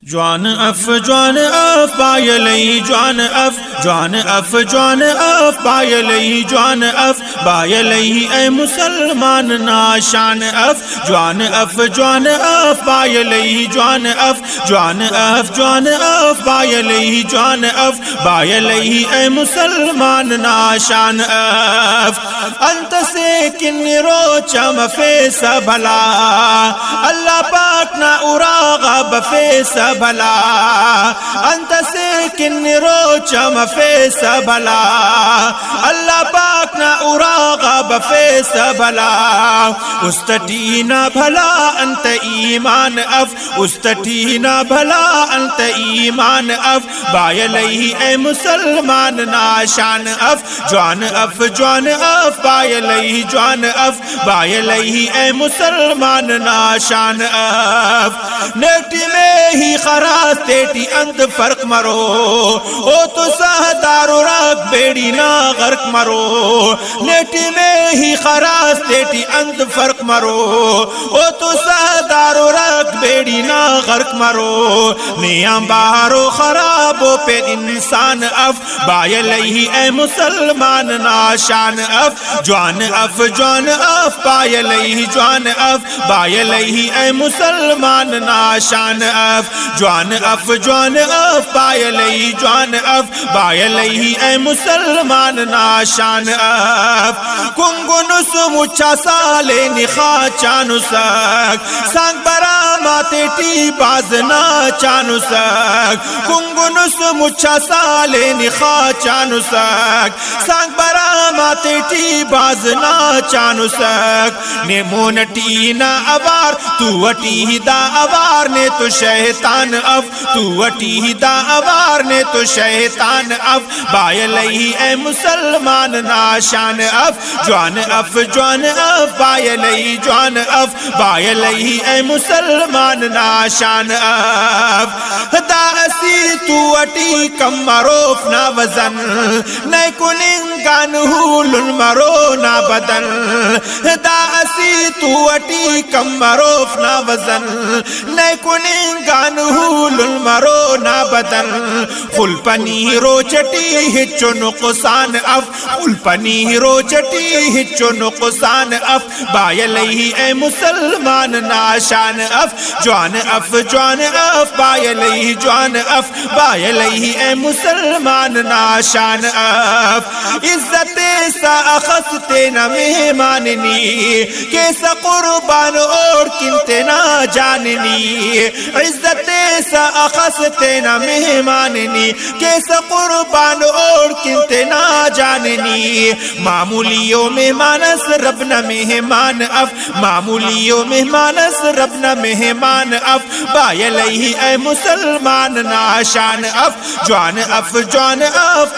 جوان اف بایلی جوان اف بایلی جوان اف بایلی اے مسلمان ناشان اف جوان اف بایلی جوان اف بایلی جوان اف بایلی اے مسلمان ناشان اف انت سے کن روچم فیس بھلا اللہ پاک نہ اراغ بفیس بھلا انت سے کن روچم فیس بھلا اللہ پاک نہ اراغ بفیس بھلا استٹینا بھلا انت ایمان اف استٹینا بھلا انت ایمان اف بایلی اے مسلمان ناشان اف جوان اف بایلی جوان اف بایلی اے مسلمان ناشان اف نیٹی میں ہی خراس تیٹی اند فرق مرو او تو سہدارو رکھ بیڑی نا غرق مرو نیٹی میں ہی خراس تیٹی اند فرق مرو او تو سہدارو رکھ بیڑی نا غرق مرو نیام بارو خرابو پہ انسان اف بایلی اے مسلمان ناشان اف جوان اف بایلی جوان اف بایلی اے مسلمان ناشان اف جوان اف بایلی جوان اف بایلی اے مسلمان ناشان اف کنگنس مچھا سالے نخا چانو سک سانگ برا ماتے ٹی باز نا چانو سک کنگنس مچھا سالے نخا چانو سک سانگ برا ماتے ٹی باز نا چانو سک نیمونٹی نا اوار تو وٹی دا اوار نے تو شیطان اف تو وٹی دا اوار نے تو شیطان اف بایلی اے مسلمان ناشان اف جوان اف بایلی جوان اف بایلی اے مسلمان ناشان اف دا اسی تو وٹی کم مروف نا وزن نئی کننگان ہولن مرو نا بدن دا اسی تو وٹی کم مروف نا وزن نئی کننگان ہولن مرو نا بدن خل پنی رو چٹی ہچو نقصان اف خل پنی رو چٹی ہچو نقصان اف بایلی اے مسلمان ناشان اف جوان اف بایلی جوان اف بایلی اے مسلمان ناشان اف عزت سا اخستے نہ مہماننی کیسا قربان اور کنتے نہ جاننی عزت سا اخستے نہ مہماننی کیسا قربان اور کنتے نہ جاننی معمولیوں مہمانس رب نہ مہمان اف معمولیوں مہمانس رب نہ مہمان اف بایلی اے مسلمان ناشان اف جوان اف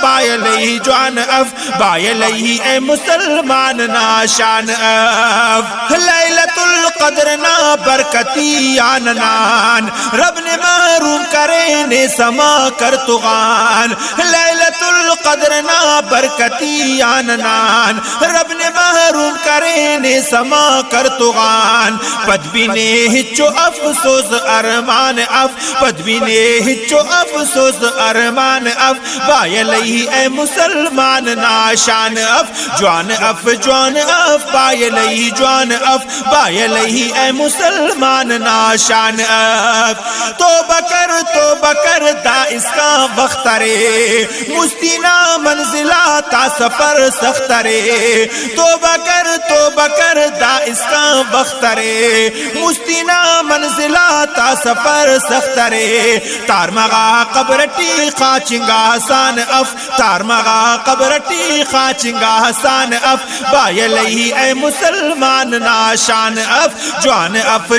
بایلی جوان اف بایلی اے مسلمان ناشان اف لیلۃ القدر نا برکتی آننان رب نے محروم کرے نے سما کر تغان لیلۃ القدر نا برکتی آننان رب نے محروم کرے نے سما کر تغان پدبینے ہچو افسوس ارمان اف پدبینے ہچو افسوس ارمان اف بایلی اے مسلمان ناشان اف جوان اف بایلی جوان اف بایلی اے مسلمان ناشان اف توبہ کر دا اس کا وقت رے مستینا منزلہ تا سفر سخت رے توبہ کر دا اس کا وقت رے مستینا منزلہ تا سفر سخت رے تار مغا قبرٹی خاچنگا حسان اف تار مغا قبرٹی خاچنگا حسان اف بایلی اے مسلمان ناشان اف جوان اف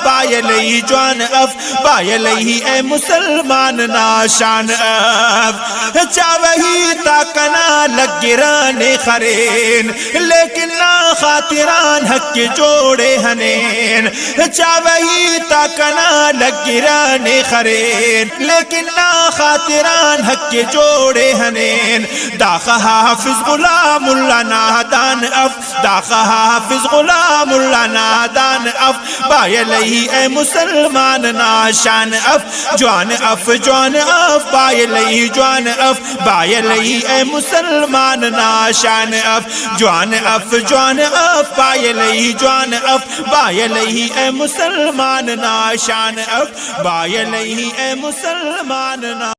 بایلی جوان اف بایلی اے مسلمان ناشان اف چاوہی تاکنا لگران خرین لیکن نا خاطران حق کے جوڑے ہنین چاوہی تاکنا لگران خرین لیکن نا خاطران حق کے جوڑے ہنین داخ حافظ غلام اللہ نادان اف داخ حافظ غلام اللہ نادان اف بایلہی اے مسلمان ناشان اف جوان اف جوان اف بایلہی جوان اف بایلہی اے مسلمان ناشان اف جوان اف جوان اف بایلہی جوان اف بایلہی اے مسلمان ناشان اف بایلہی اے مسلمان